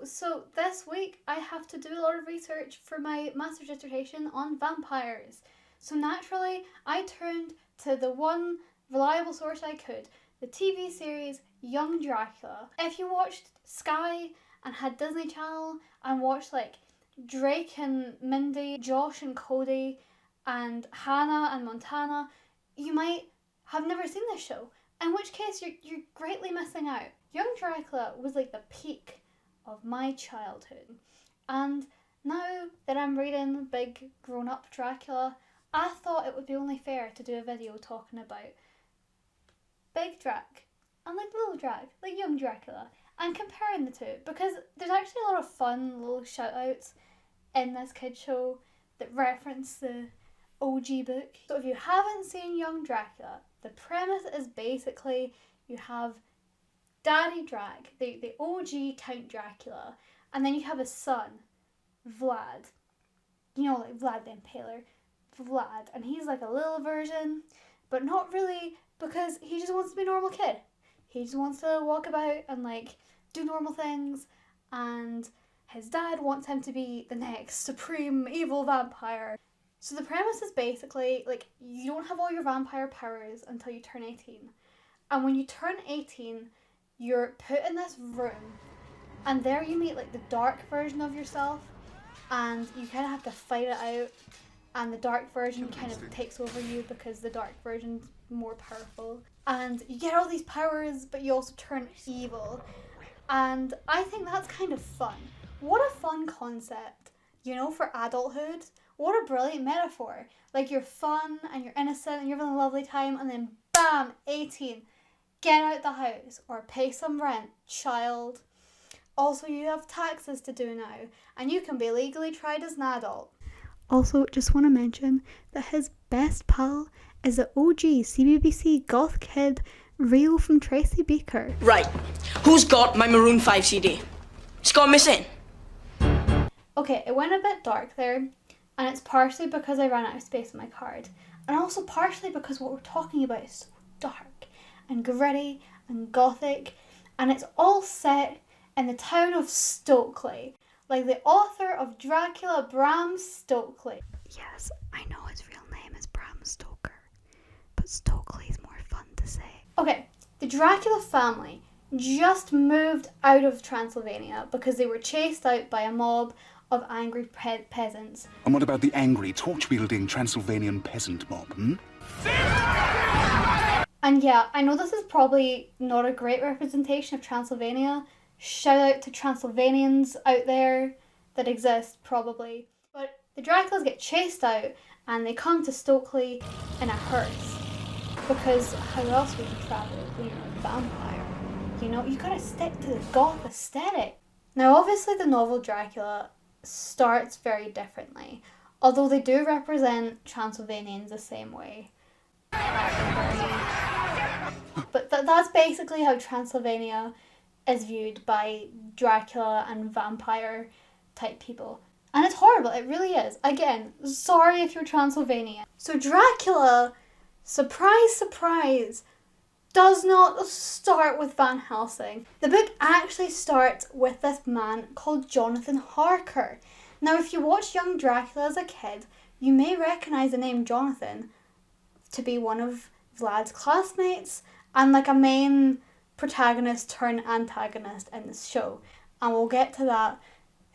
So this week I have to do a lot of research for my master's dissertation on vampires. So naturally, I turned to the one reliable source I could, the TV series Young Dracula. If you watched Sky and had Disney Channel and watched like Drake and Mindy, Josh and Cody, and Hannah and Montana, you might have never seen this show, in which case you're greatly missing out. Young Dracula was like the peak of my childhood, and now that I'm reading big grown-up Dracula, I thought it would be only fair to do a video talking about big Drac and like little Drac, like young Dracula, and comparing the two, because there's actually a lot of fun little shout-outs in this kid show that reference the OG book. So if you haven't seen Young Dracula, the premise is basically you have Daddy Drac, the OG Count Dracula, and then you have his son, Vlad. You know, like Vlad the Impaler. Vlad. And he's like a little version, but not really, because he just wants to be a normal kid. He just wants to walk about and like do normal things, and his dad wants him to be the next supreme evil vampire. So the premise is basically like you don't have all your vampire powers until you turn 18. And when you turn 18, you're put in this room, and there you meet like the dark version of yourself, and you kind of have to fight it out, and the dark version kind of takes over you because the dark version's more powerful, and you get all these powers, but you also turn evil. And I think that's kind of fun. What a fun concept, you know, for adulthood. What a brilliant metaphor. Like, you're fun and you're innocent and you're having a lovely time, and then bam, 18. Get out the house or pay some rent, child. Also, you have taxes to do now, and you can be legally tried as an adult. Also, just want to mention that his best pal is the OG CBBC goth kid, Rio from Tracy Beaker. Right. Who's got my Maroon 5 CD? It's gone missing. Okay, it went a bit dark there, and it's partially because I ran out of space on my card, and also partially because what we're talking about is so dark and gritty and gothic, and it's all set in the town of Stokely, like the author of Dracula, Bram Stoker. Yes, I know his real name is Bram Stoker, but Stokely is more fun to say. Okay, the Dracula family just moved out of Transylvania because they were chased out by a mob of angry peasants. And what about the angry, torch-wielding Transylvanian peasant mob, And yeah, I know this is probably not a great representation of Transylvania. Shout out to Transylvanians out there that exist, probably. But the Draculas get chased out and they come to Stokely in a hearse. Because how else would you travel when you're a vampire? You know, you gotta stick to the goth aesthetic. Now, obviously the novel Dracula starts very differently, although they do represent Transylvanians the same way. But that's basically how Transylvania is viewed by Dracula and vampire type people. And it's horrible, it really is. Again, sorry if you're Transylvania. So Dracula, surprise, surprise, does not start with Van Helsing. The book actually starts with this man called Jonathan Harker. Now, if you watched Young Dracula as a kid, you may recognise the name Jonathan to be one of Vlad's classmates and like a main protagonist turned antagonist in this show. And we'll get to that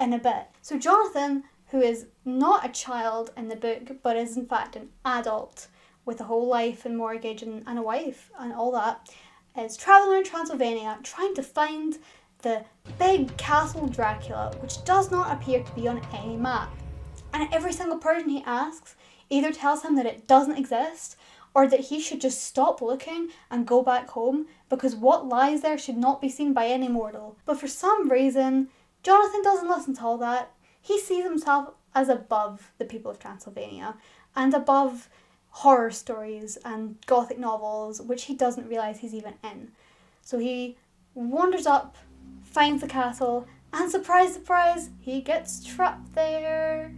in a bit. So Jonathan, who is not a child in the book, but is in fact an adult with a whole life and mortgage and a wife and all that, is travelling around Transylvania trying to find the big castle Dracula, which does not appear to be on any map. And every single person he asks either tells him that it doesn't exist or that he should just stop looking and go back home because what lies there should not be seen by any mortal. But for some reason, Jonathan doesn't listen to all that. He sees himself as above the people of Transylvania and above horror stories and gothic novels, which he doesn't realise he's even in. So he wanders up, finds the castle, and surprise, surprise, he gets trapped there.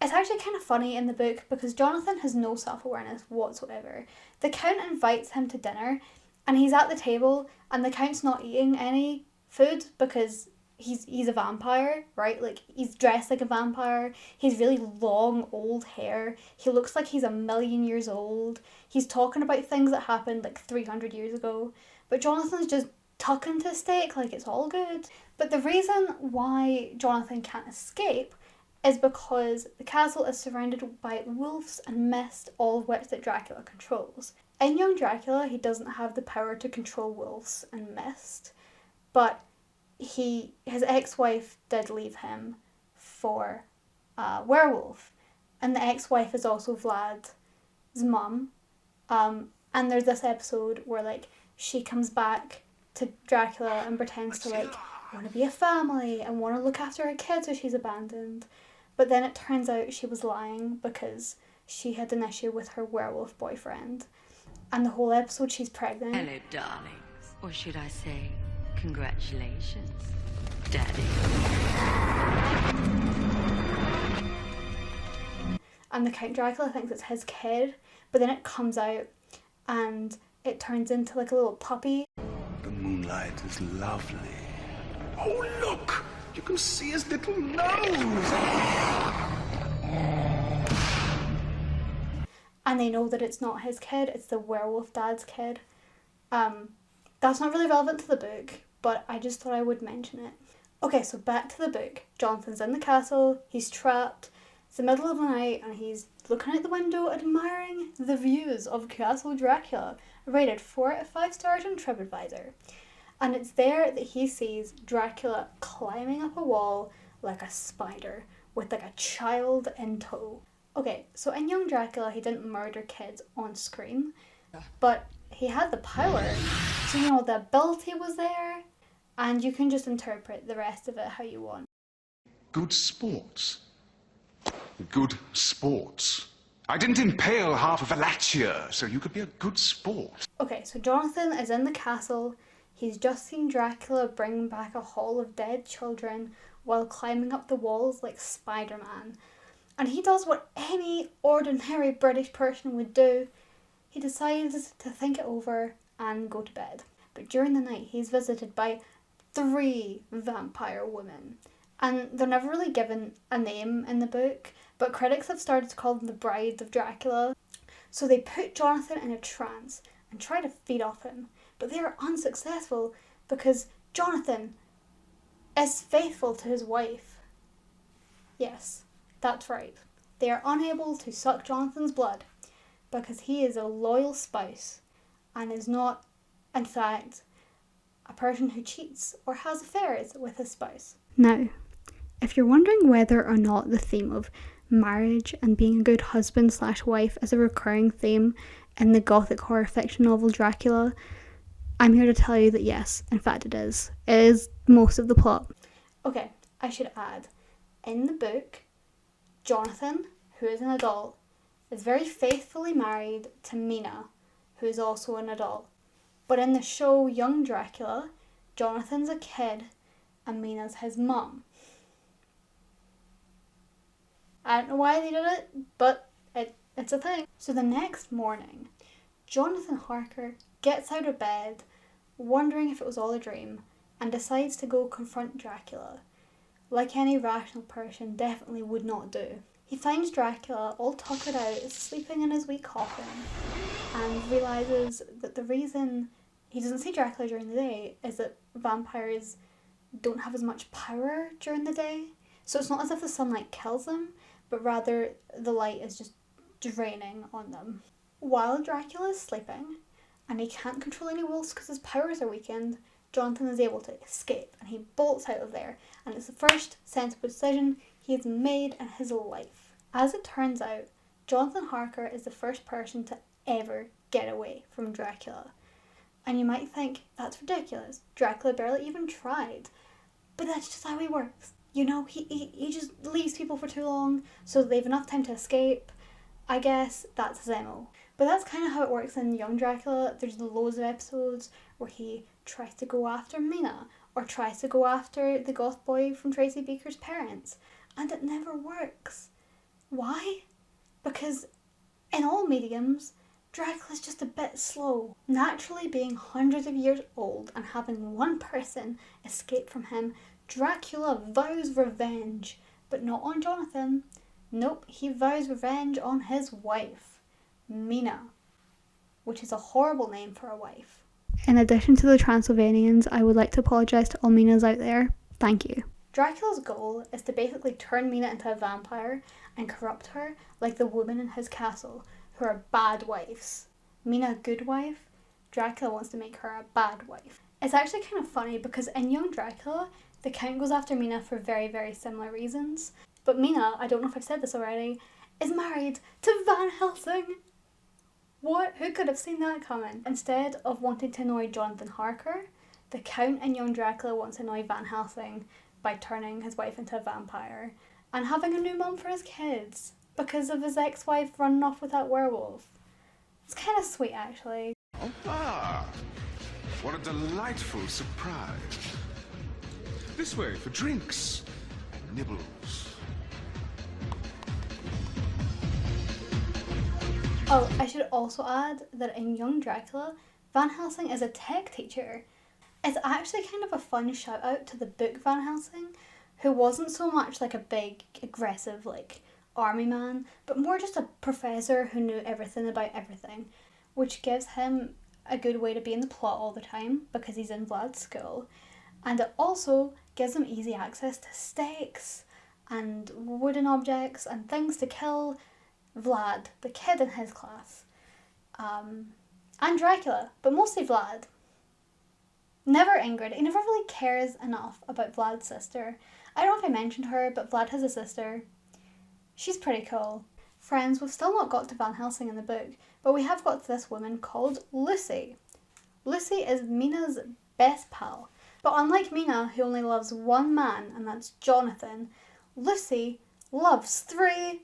It's actually kind of funny in the book because Jonathan has no self-awareness whatsoever. The Count invites him to dinner and he's at the table and the Count's not eating any food because he's a vampire, right? Like, he's dressed like a vampire. He's really long, old hair. He looks like he's 1,000,000 years old. He's talking about things that happened like 300 years ago. But Jonathan's just tucking to steak like it's all good. But the reason why Jonathan can't escape is because the castle is surrounded by wolves and mist, all of which that Dracula controls. In young Dracula, he doesn't have the power to control wolves and mist, but his ex-wife did leave him for a werewolf, and the ex-wife is also Vlad's mum. And there's this episode where like she comes back to Dracula and pretends to like want to be a family and want to look after her kids who she's abandoned. But then it turns out she was lying because she had an issue with her werewolf boyfriend. And the whole episode she's pregnant. Hello, darlings. Or should I say, congratulations, Daddy. And the Count Dracula thinks it's his kid, but then it comes out and it turns into like a little puppy. The moonlight is lovely. Oh, look! You can see his little nose! And they know that it's not his kid, it's the werewolf dad's kid. That's not really relevant to the book, but I just thought I would mention it. Okay, so back to the book. Jonathan's in the castle, he's trapped, it's the middle of the night, and he's looking out the window admiring the views of Castle Dracula, rated 4 out of 5 stars on TripAdvisor. And it's there that he sees Dracula climbing up a wall like a spider, with like a child in tow. Okay, so in young Dracula, he didn't murder kids on screen, but he had the power. So, you know, the ability was there, and you can just interpret the rest of it how you want. Good sports. Good sports. I didn't impale half of Wallachia, so you could be a good sport. Okay, so Jonathan is in the castle. He's just seen Dracula bring back a haul of dead children while climbing up the walls like Spider-Man. And he does what any ordinary British person would do. He decides to think it over and go to bed. But during the night, he's visited by 3 vampire women. And they're never really given a name in the book, but critics have started to call them the Brides of Dracula. So they put Jonathan in a trance and try to feed off him. But they are unsuccessful because Jonathan is faithful to his wife. Yes, that's right. They are unable to suck Jonathan's blood because he is a loyal spouse and is not, in fact, a person who cheats or has affairs with his spouse. Now, if you're wondering whether or not the theme of marriage and being a good husband/wife is a recurring theme in the gothic horror fiction novel Dracula, I'm here to tell you that yes, in fact it is. It is most of the plot. Okay, I should add, in the book, Jonathan, who is an adult, is very faithfully married to Mina, who is also an adult. But in the show Young Dracula, Jonathan's a kid and Mina's his mum. I don't know why they did it, but it's a thing. So the next morning, Jonathan Harker gets out of bed, wondering if it was all a dream, and decides to go confront Dracula, like any rational person definitely would not do. He finds Dracula all tuckered out, sleeping in his wee coffin, and realises that the reason he doesn't see Dracula during the day is that vampires don't have as much power during the day. So it's not as if the sunlight kills them, but rather the light is just draining on them. While Dracula is sleeping, and he can't control any wolves because his powers are weakened, Jonathan is able to escape, and he bolts out of there, and it's the first sensible decision he has made in his life. As it turns out, Jonathan Harker is the first person to ever get away from Dracula. And you might think, that's ridiculous, Dracula barely even tried. But that's just how he works. You know, he just leaves people for too long so they have enough time to escape. I guess that's his MO. But that's kind of how it works in Young Dracula. There's loads of episodes where he tries to go after Mina or tries to go after the goth boy from Tracy Beaker's parents, and it never works. Why? Because in all mediums, Dracula's just a bit slow. Naturally being hundreds of years old and having one person escape from him Dracula vows revenge, but not on Jonathan. Nope, he vows revenge on his wife, Mina, which is a horrible name for a wife. In addition to the Transylvanians, I would like to apologise to all Minas out there. Thank you. Dracula's goal is to basically turn Mina into a vampire and corrupt her like the women in his castle, who are bad wives. Mina, good wife. Dracula wants to make her a bad wife. It's actually kind of funny because in Young Dracula, the Count goes after Mina for very, very similar reasons. But Mina, I don't know if I've said this already, is married to Van Helsing. What? Who could have seen that coming? Instead of wanting to annoy Jonathan Harker, the Count in Young Dracula wants to annoy Van Helsing by turning his wife into a vampire and having a new mum for his kids because of his ex-wife running off with that werewolf. It's kind of sweet, actually. Ah, what a delightful surprise. This way for drinks and nibbles. Oh, I should also add that in Young Dracula, Van Helsing is a tech teacher. It's actually kind of a fun shout out to the book Van Helsing, who wasn't so much like a big, aggressive, like, army man, but more just a professor who knew everything about everything, which gives him a good way to be in the plot all the time because he's in Vlad's school. And it also gives him easy access to stakes and wooden objects and things to kill Vlad, the kid in his class. And Dracula, but mostly Vlad. Never Ingrid. He never really cares enough about Vlad's sister. I don't know if I mentioned her, but Vlad has a sister. She's pretty cool. Friends, we've still not got to Van Helsing in the book, but we have got to this woman called Lucy. Lucy is Mina's best pal. But unlike Mina, who only loves one man, and that's Jonathan, Lucy loves three.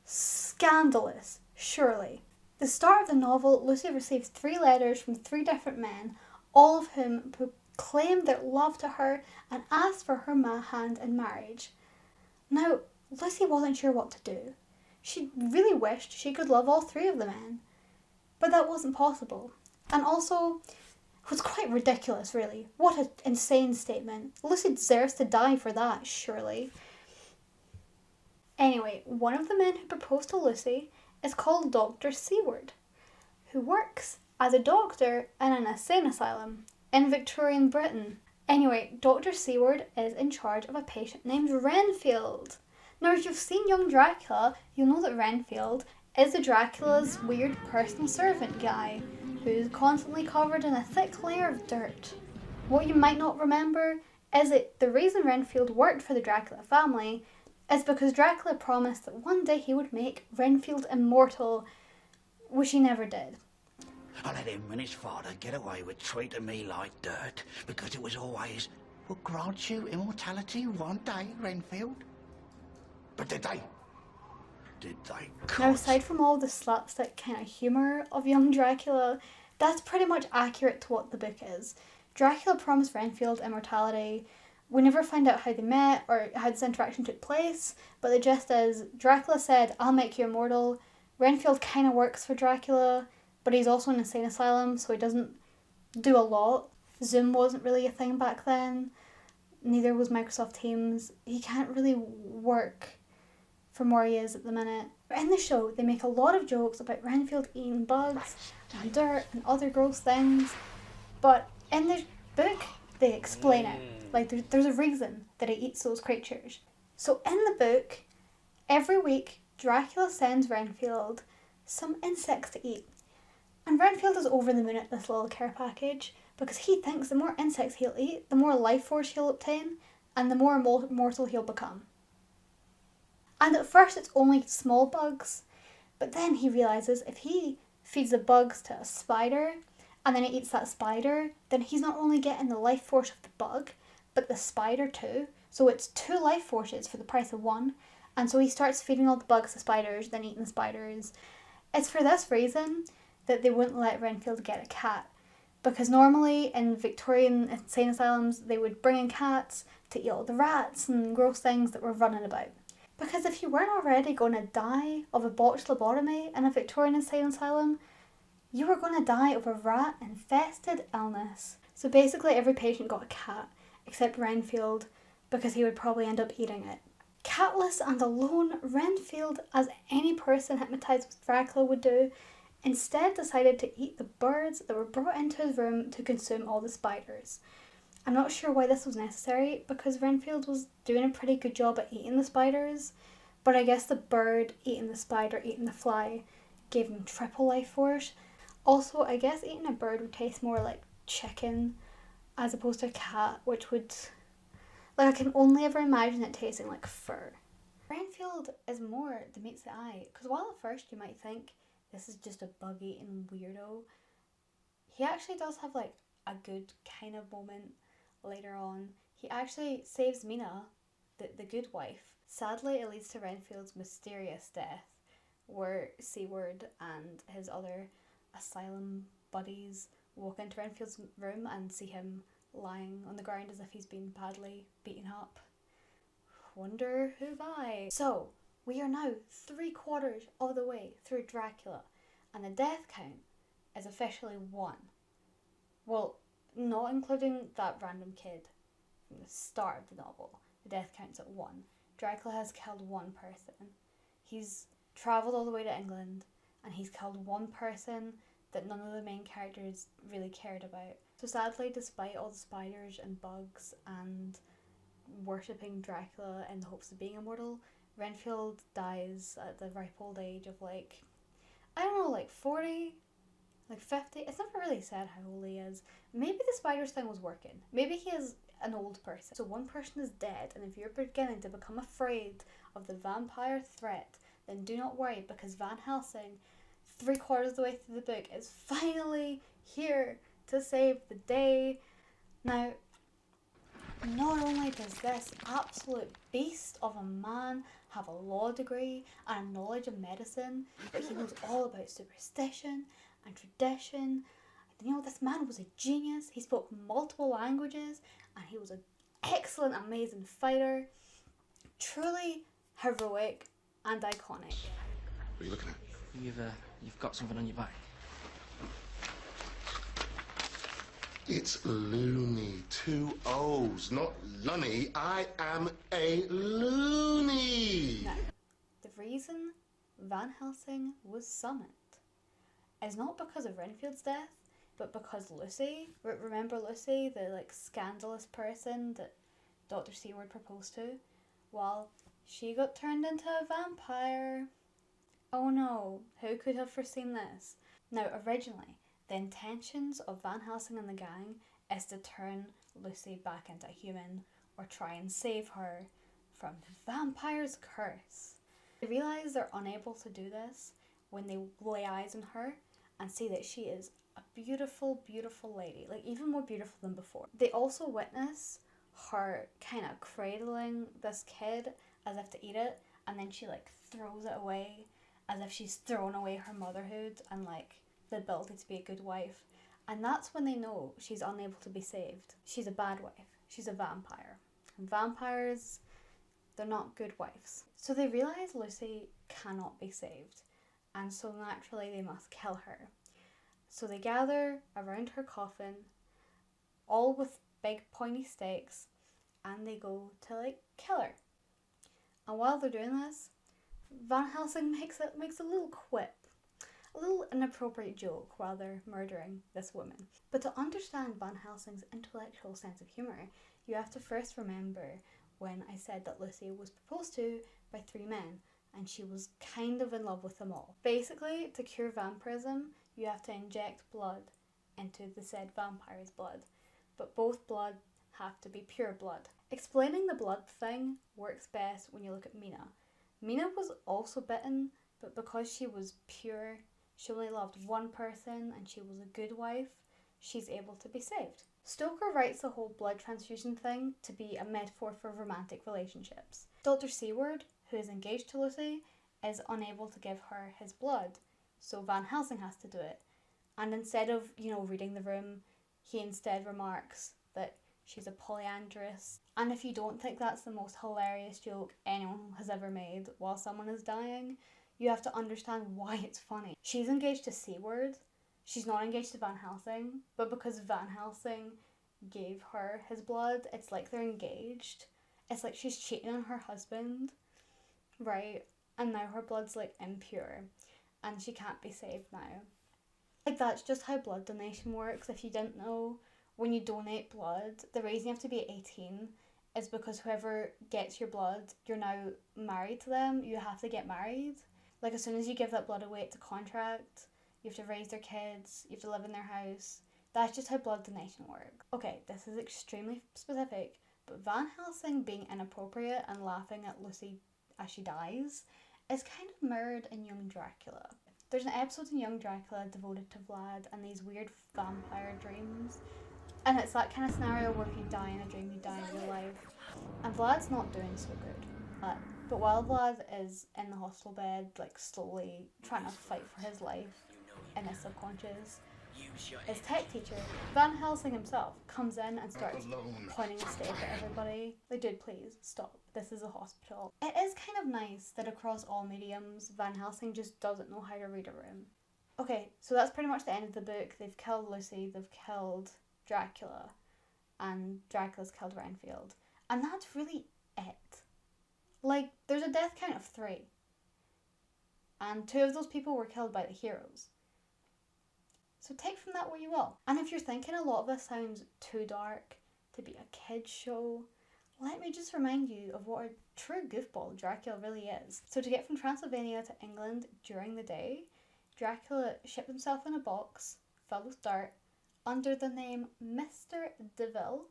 Scandalous, surely. The start of the novel, Lucy receives 3 letters from 3 different men, all of whom proclaim their love to her and ask for her hand in marriage. Now, Lucy wasn't sure what to do. She really wished she could love all 3 of the men, but that wasn't possible. And also, it was quite ridiculous, really. What an insane statement. Lucy deserves to die for that, surely. Anyway, one of the men who proposed to Lucy is called Dr. Seward, who works as a doctor in an insane asylum in Victorian Britain. Anyway, Dr. Seward is in charge of a patient named Renfield. Now, if you've seen Young Dracula, you'll know that Renfield is the Dracula's weird personal servant guy who's constantly covered in a thick layer of dirt. What you might not remember is that the reason Renfield worked for the Dracula family is because Dracula promised that one day he would make Renfield immortal, which he never did. I let him and his father get away with treating me like dirt because it was always, we'll grant you immortality one day, Renfield. But did they? Did they? Now, aside from all the slapstick kind of humour of Young Dracula, that's pretty much accurate to what the book is. Dracula promised Renfield immortality. We never find out how they met or how this interaction took place, but the gist is Dracula said, I'll make you immortal. Renfield kind of works for Dracula, but he's also in an insane asylum, so he doesn't do a lot. Zoom wasn't really a thing back then. Neither was Microsoft Teams. He can't really work from where he is at the minute. In the show, they make a lot of jokes about Renfield eating bugs and dirt and other gross things, but in the book, they explain it. Like, there's a reason that he eats those creatures. So in the book, every week, Dracula sends Renfield some insects to eat. And Renfield is over the moon at this little care package because he thinks the more insects he'll eat, the more life force he'll obtain, and the more immortal he'll become. And at first it's only small bugs, but then he realises if he feeds the bugs to a spider, and then he eats that spider, then he's not only getting the life force of the bug, but the spider too. So it's 2 life forces for the price of 1. And so he starts feeding all the bugs to spiders, then eating the spiders. It's for this reason that they wouldn't let Renfield get a cat. Because normally in Victorian insane asylums, they would bring in cats to eat all the rats and gross things that were running about. Because if you weren't already going to die of a botched lobotomy in a Victorian insane asylum, you were going to die of a rat-infested illness. So basically every patient got a cat, except Renfield, because he would probably end up eating it. Catless and alone, Renfield, as any person hypnotised with Dracula would do, instead decided to eat the birds that were brought into his room to consume all the spiders. I'm not sure why this was necessary, because Renfield was doing a pretty good job at eating the spiders, but I guess the bird eating the spider, eating the fly, gave him triple life force. Also, I guess eating a bird would taste more like chicken as opposed to a cat, which would... like, I can only ever imagine it tasting like fur. Renfield is more than meets the eye, because while at first you might think this is just a bug-eating weirdo, he actually does have like a good kind of moment later on. He actually saves Mina, the good wife. Sadly, it leads to Renfield's mysterious death, where Seaward and his other asylum buddies walk into Renfield's room and see him lying on the ground as if he's been badly beaten up. Wonder who by. So, we are now 3/4 of the way through Dracula, and the death count is officially 1. Well, not including that random kid from the start of the novel. The death count's at 1. Dracula has killed 1 person. He's travelled all the way to England, and he's killed 1 person that none of the main characters really cared about. So sadly, despite all the spiders and bugs and worshipping Dracula in the hopes of being immortal, Renfield dies at the ripe old age of like, I don't know, like 40, like 50. It's never really said how old he is. Maybe the spiders thing was working. Maybe he is an old person. So 1 person is dead, and if you're beginning to become afraid of the vampire threat, then do not worry, because Van Helsing, 3/4 of the way through the book, is finally here to save the day. Now, not only does this absolute beast of a man have a law degree and a knowledge of medicine, but he knows all about superstition and tradition. You know, this man was a genius. He spoke multiple languages, and he was an excellent, amazing fighter. Truly heroic and iconic. What are you looking at? You've got something on your back. It's loony. 2 O's, not lunny. I am a loony. Now, the reason Van Helsing was summoned is not because of Renfield's death, but because Lucy, remember Lucy, the like scandalous person that Dr. Seward proposed to? Well, she got turned into a vampire. Oh no, who could have foreseen this? Now, originally, the intentions of Van Helsing and the gang is to turn Lucy back into a human, or try and save her from the vampire's curse. They realise they're unable to do this when they lay eyes on her and see that she is a beautiful, beautiful lady, like even more beautiful than before. They also witness her kind of cradling this kid as if to eat it, and then she like throws it away as if she's thrown away her motherhood and like the ability to be a good wife. And that's when they know she's unable to be saved. She's a bad wife. She's a vampire. And vampires, they're not good wives. So they realise Lucy cannot be saved, and so naturally they must kill her. So they gather around her coffin, all with big pointy stakes, and they go to like kill her. And while they're doing this, Van Helsing makes a little quip, a little inappropriate joke while they're murdering this woman. But to understand Van Helsing's intellectual sense of humour, you have to first remember when I said that Lucy was proposed to by 3 men, and she was kind of in love with them all. Basically, to cure vampirism, you have to inject blood into the said vampire's blood, but both blood have to be pure blood. Explaining the blood thing works best when you look at Mina. Mina was also bitten, but because she was pure, she only loved 1 person and she was a good wife, she's able to be saved. Stoker writes the whole blood transfusion thing to be a metaphor for romantic relationships. Dr. Seward, who is engaged to Lucy, is unable to give her his blood, so Van Helsing has to do it. And instead of, reading the room, he instead remarks that she's a polyandrous. And if you don't think that's the most hilarious joke anyone has ever made while someone is dying, you have to understand why it's funny. She's engaged to Seward. She's not engaged to Van Helsing, but because Van Helsing gave her his blood. It's like they're engaged. It's like she's cheating on her husband, right? And now her blood's like impure and she can't be saved now. Like, that's just how blood donation works. If you didn't know, when you donate blood, the reason you have to be 18 is because whoever gets your blood, you're now married to them. You have to get married. Like, as soon as you give that blood away, it's a contract. You have to raise their kids. You have to live in their house. That's just how blood donation works. Okay, this is extremely specific, but Van Helsing being inappropriate and laughing at Lucy as she dies is kind of mirrored in Young Dracula. There's an episode in Young Dracula devoted to Vlad and these weird vampire dreams. And it's that kind of scenario where you die in a dream, you die in real life. And Vlad's not doing so good. But while Vlad is in the hospital bed, like slowly trying to fight for his life in his subconscious, his tech teacher, Van Helsing himself, comes in and starts pointing a stake at everybody. Like, dude, please, stop. This is a hospital. It is kind of nice that across all mediums, Van Helsing just doesn't know how to read a room. Okay, so that's pretty much the end of the book. They've killed Lucy, they've killed Dracula, and Dracula's killed Renfield. And that's really it. Like, there's a death count of 3. And 2 of those people were killed by the heroes. So take from that what you will. And if you're thinking a lot of this sounds too dark to be a kid's show, let me just remind you of what a true goofball Dracula really is. So to get from Transylvania to England during the day, Dracula shipped himself in a box filled with dirt under the name Mr. Deville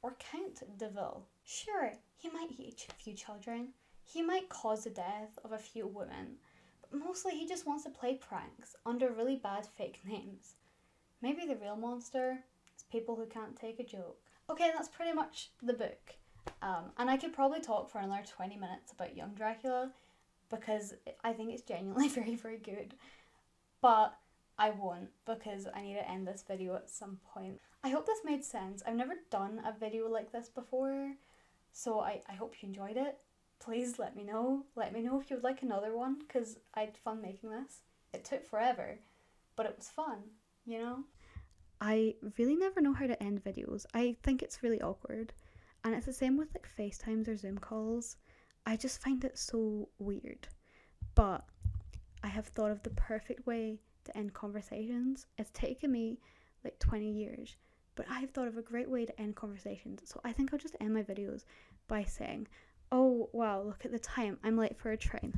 or Count Deville. Sure, he might eat a few children, he might cause the death of a few women, but mostly he just wants to play pranks under really bad fake names. Maybe the real monster is people who can't take a joke. Okay, that's pretty much the book. And I could probably talk for another 20 minutes about Young Dracula because I think it's genuinely very, very good. But I won't because I need to end this video at some point. I hope this made sense. I've never done a video like this before, so I hope you enjoyed it. Please let me know. Let me know if you would like another one because I had fun making this. It took forever, but it was fun, you know? I really never know how to end videos. I think it's really awkward. And it's the same with like FaceTimes or Zoom calls. I just find it so weird. But I have thought of the perfect way to end conversations. It's taken me like 20 years, but I've thought of a great way to end conversations. So I think I'll just end my videos by saying, oh wow, look at the time, I'm late for a train.